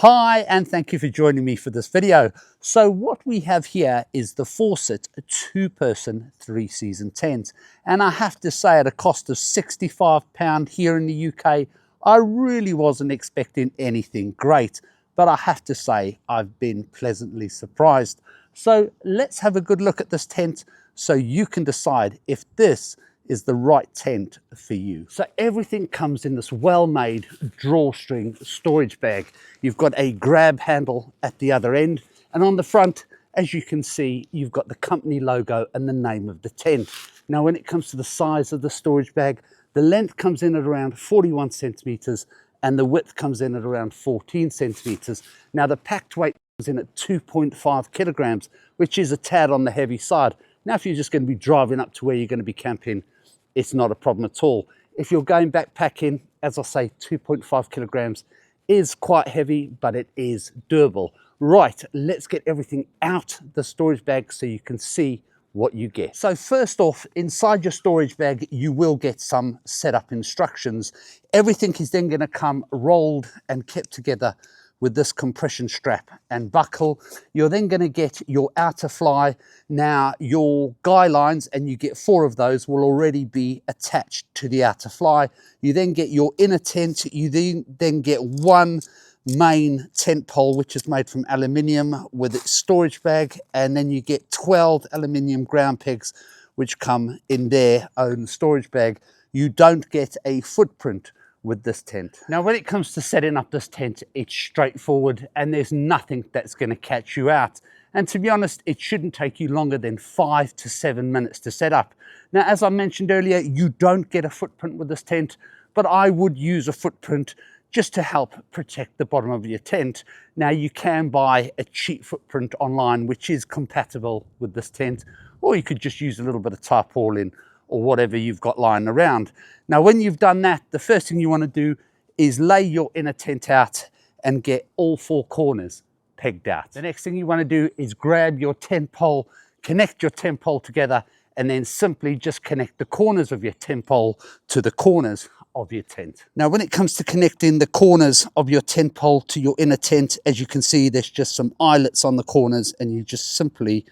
Hi, and thank you for joining me for this video. So what we have here is the Forceatt 2-person 3-season tent. And I have to say, at a cost of £65 here in the UK, I really wasn't expecting anything great. But I have to say, I've been pleasantly surprised. So let's have a good look at this tent so you can decide if this is the right tent for you. So everything comes in this well-made drawstring storage bag. You've got a grab handle at the other end, and on the front, as you can see, you've got the company logo and the name of the tent. Now, when it comes to the size of the storage bag, the length comes in at around 41 centimeters and the width comes in at around 14 centimeters. Now, the packed weight comes in at 2.5 kilograms, which is a tad on the heavy side. Now, if you're just going to be driving up to where you're going to be camping, it's not a problem at all. If you're going backpacking, as I say, 2.5 kilograms is quite heavy, but it is doable. Right, let's get everything out the storage bag so you can see what you get. So first off, inside your storage bag, you will get some setup instructions. Everything is then going to come rolled and kept together with this compression strap and buckle. You're then going to get your outer fly. Now your guy lines, and you get 4 of those, will already be attached to the outer fly. You then get your inner tent. You then get one main tent pole, which is made from aluminium with its storage bag, and then you get 12 aluminium ground pegs which come in their own storage bag. You don't get a footprint with this tent. Now, when it comes to setting up this tent, it's straightforward and there's nothing that's going to catch you out. And to be honest, it shouldn't take you longer than 5 to 7 minutes to set up. Now, as I mentioned earlier, you don't get a footprint with this tent, but I would use a footprint just to help protect the bottom of your tent. Now, you can buy a cheap footprint online, which is compatible with this tent, or you could just use a little bit of tarpaulin or whatever you've got lying around. Now, when you've done that, the first thing you want to do is lay your inner tent out and get all 4 corners pegged out. The next thing you want to do is grab your tent pole, connect your tent pole together, and then simply just connect the corners of your tent pole to the corners of your tent. Now, when it comes to connecting the corners of your tent pole to your inner tent, as you can see, there's just some eyelets on the corners, and you just simply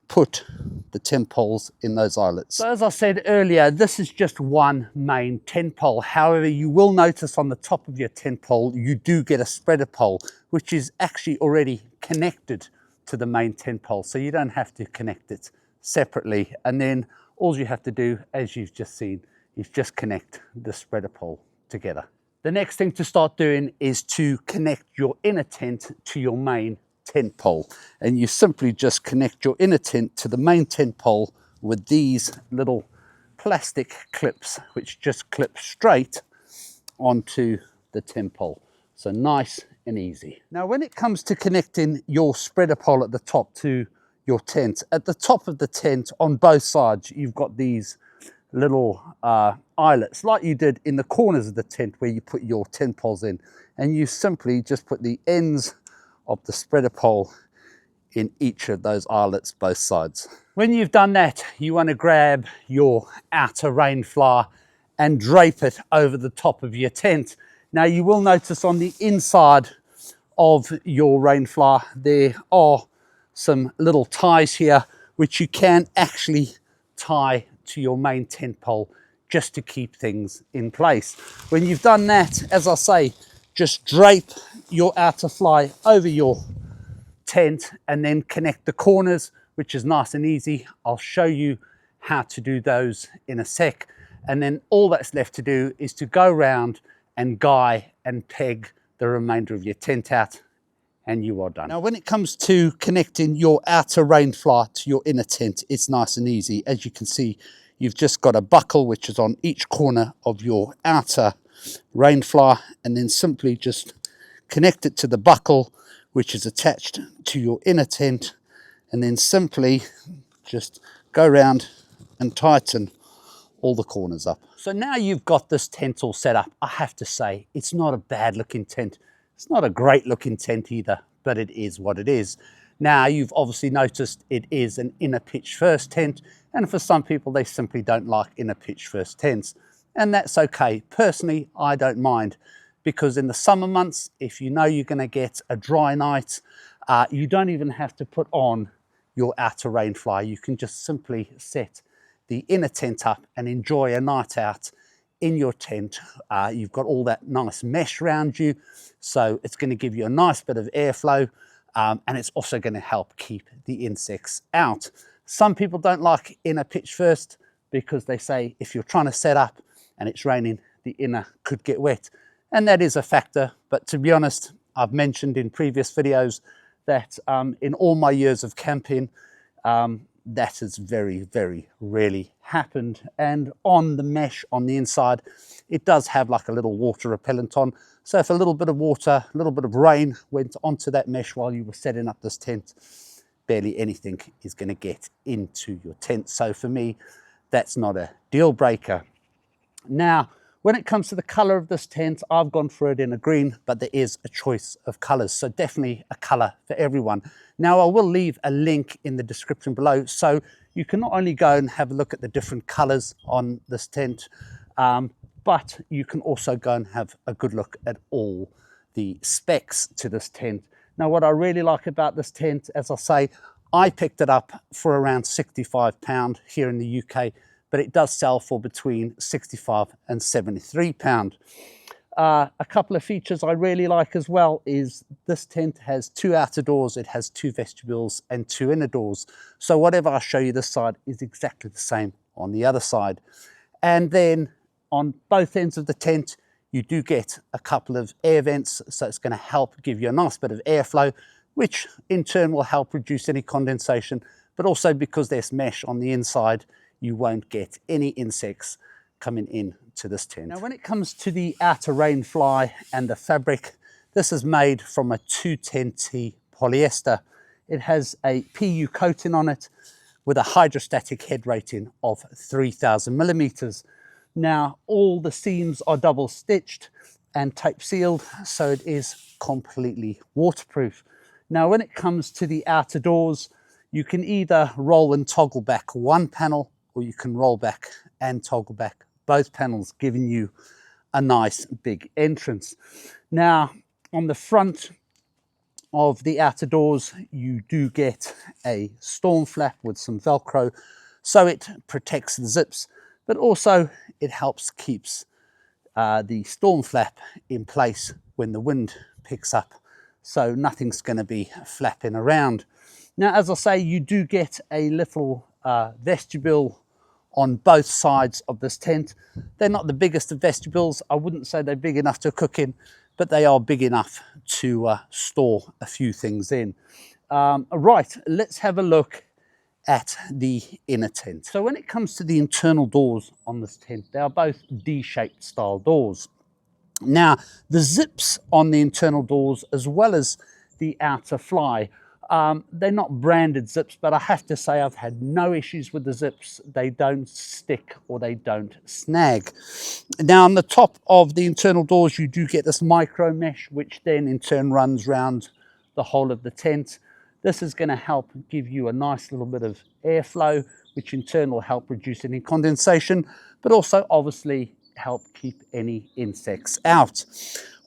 put the tent poles in those eyelets. So as I said earlier, this is just one main tent pole. However, you will notice on the top of your tent pole, you do get a spreader pole, which is actually already connected to the main tent pole. So you don't have to connect it separately. And then all you have to do, as you've just seen, is just connect the spreader pole together. The next thing to start doing is to connect your inner tent to your main tent pole, and you simply just connect your inner tent to the main tent pole with these little plastic clips, which just clip straight onto the tent pole. So nice and easy. Now, when it comes to connecting your spreader pole at the top to your tent, at the top of the tent on both sides, you've got these little eyelets like you did in the corners of the tent where you put your tent poles in, and you simply just put the ends of the spreader pole in each of those eyelets, both sides. When you've done that, you want to grab your outer rain flower and drape it over the top of your tent. Now, you will notice on the inside of your rain flower, there are some little ties here, which you can actually tie to your main tent pole just to keep things in place. When you've done that, as I say, just drape your outer fly over your tent and then connect the corners, which is nice and easy. I'll show you how to do those in a sec. And then all that's left to do is to go around and guy and peg the remainder of your tent out, and you are done. Now, when it comes to connecting your outer rain flower to your inner tent, it's nice and easy. As you can see, you've just got a buckle which is on each corner of your outer rain flower, and then simply just connect it to the buckle which is attached to your inner tent, and then simply just go around and tighten all the corners up. So now you've got this tent all set up. I have to say, it's not a bad looking tent. It's not a great looking tent either, but it is what it is. Now, you've obviously noticed it is an inner pitch first tent, and for some people, they simply don't like inner pitch first tents, and that's okay. Personally, I don't mind, because in the summer months, if you know you're going to get a dry night, you don't even have to put on your outer rain fly. You can just simply set the inner tent up and enjoy a night out in your tent. You've got all that nice mesh around you, so it's going to give you a nice bit of airflow, and it's also going to help keep the insects out. Some people don't like inner pitch first because they say if you're trying to set up and it's raining, the inner could get wet, and that is a factor. But to be honest, I've mentioned in previous videos that in all my years of camping, that has very, very rarely happened. And on the mesh on the inside, it does have like a little water repellent on. So if a little bit of water, a little bit of rain went onto that mesh while you were setting up this tent, barely anything is going to get into your tent. So for me, that's not a deal breaker. Now, when it comes to the color of this tent, I've gone for it in a green, but there is a choice of colors, so definitely a color for everyone. Now, I will leave a link in the description below, so you can not only go and have a look at the different colors on this tent, but you can also go and have a good look at all the specs to this tent. Now, what I really like about this tent, as I say, I picked it up for around £65 here in the UK, but it does sell for between £65 and £73. A couple of features I really like as well is this tent has 2 outer doors, it has 2 vestibules and 2 inner doors. So whatever I show you this side is exactly the same on the other side. And then on both ends of the tent, you do get a couple of air vents, so it's going to help give you a nice bit of airflow, which in turn will help reduce any condensation, but also because there's mesh on the inside, you won't get any insects coming in to this tent. Now, when it comes to the outer rain fly and the fabric, this is made from a 210T polyester. It has a PU coating on it with a hydrostatic head rating of 3000 millimeters. Now, all the seams are double stitched and tape sealed, so it is completely waterproof. Now, when it comes to the outer doors, you can either roll and toggle back one panel, or you can roll back and toggle back both panels, giving you a nice big entrance. Now, on the front of the outer doors, you do get a storm flap with some Velcro, so it protects the zips, but also it helps keeps the storm flap in place when the wind picks up, so nothing's going to be flapping around. Now, as I say, you do get a little vestibule on both sides of this tent. They're not the biggest of vestibules. I wouldn't say they're big enough to cook in, but they are big enough to store a few things in. Right, let's have a look at the inner tent. So when it comes to the internal doors on this tent, they are both D-shaped style doors. Now, the zips on the internal doors, as well as the outer fly, they're not branded zips, but I have to say I've had no issues with the zips. They don't stick or they don't snag. Now, on the top of the internal doors, you do get this micro mesh, which then in turn runs around the whole of the tent. This is going to help give you a nice little bit of airflow, which in turn will help reduce any condensation, but also obviously help keep any insects out.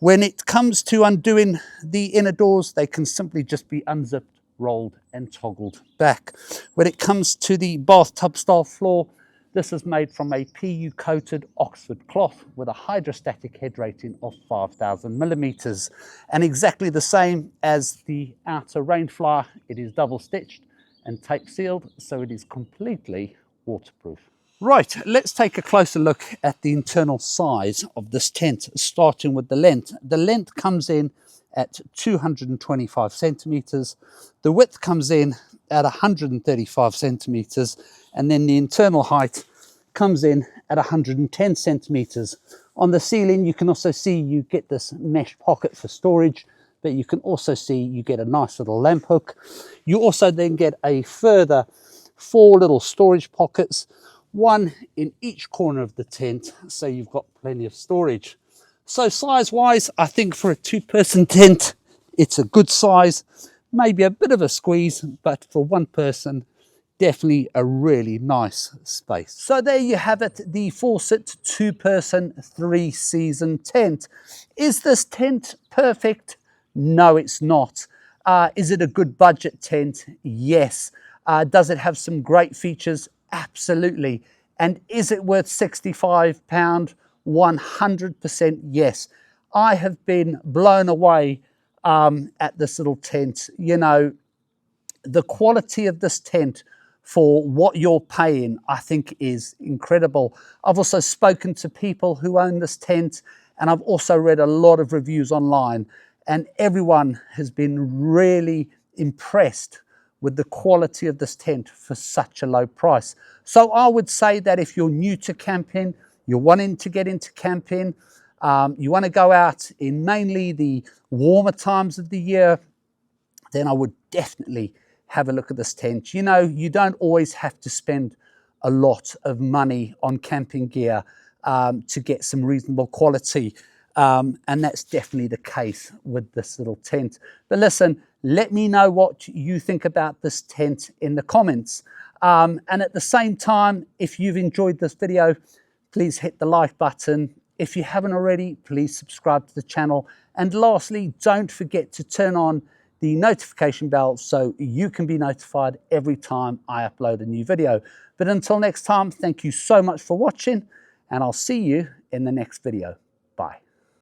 When it comes to undoing the inner doors, they can simply just be unzipped, rolled and toggled back. When it comes to the bathtub style floor, this is made from a PU coated Oxford cloth with a hydrostatic head rating of 5000 millimeters, and exactly the same as the outer rain fly, it is double stitched and tape sealed, so it is completely waterproof. Right, let's take a closer look at the internal size of this tent, starting with the length. The length comes in at 225 centimeters. The width comes in at 135 centimeters, and then the internal height comes in at 110 centimeters. On the ceiling, you can also see you get this mesh pocket for storage, but you can also see you get a nice little lamp hook. You also then get a further 4 little storage pockets, one in each corner of the tent, so you've got plenty of storage. So size wise, I think for a 2-person tent, it's a good size, maybe a bit of a squeeze, but for 1 person, definitely a really nice space. So there you have it, the Forceatt 2-person 3-season tent. Is this tent perfect? No, it's not. Is it a good budget tent? Yes. Does it have some great features? Absolutely. And is it worth £65? 100% yes. I have been blown away at this little tent. You know, the quality of this tent for what you're paying, I think, is incredible. I've also spoken to people who own this tent, and I've also read a lot of reviews online, and everyone has been really impressed with the quality of this tent for such a low price. So I would say that if you're new to camping, you're wanting to get into camping, you want to go out in mainly the warmer times of the year, then I would definitely have a look at this tent. You know, you don't always have to spend a lot of money on camping gear to get some reasonable quality. And that's definitely the case with this little tent. But listen, let me know what you think about this tent in the comments. And at the same time, if you've enjoyed this video, please hit the like button. If you haven't already, please subscribe to the channel. And lastly, don't forget to turn on the notification bell so you can be notified every time I upload a new video. But until next time, thank you so much for watching, and I'll see you in the next video.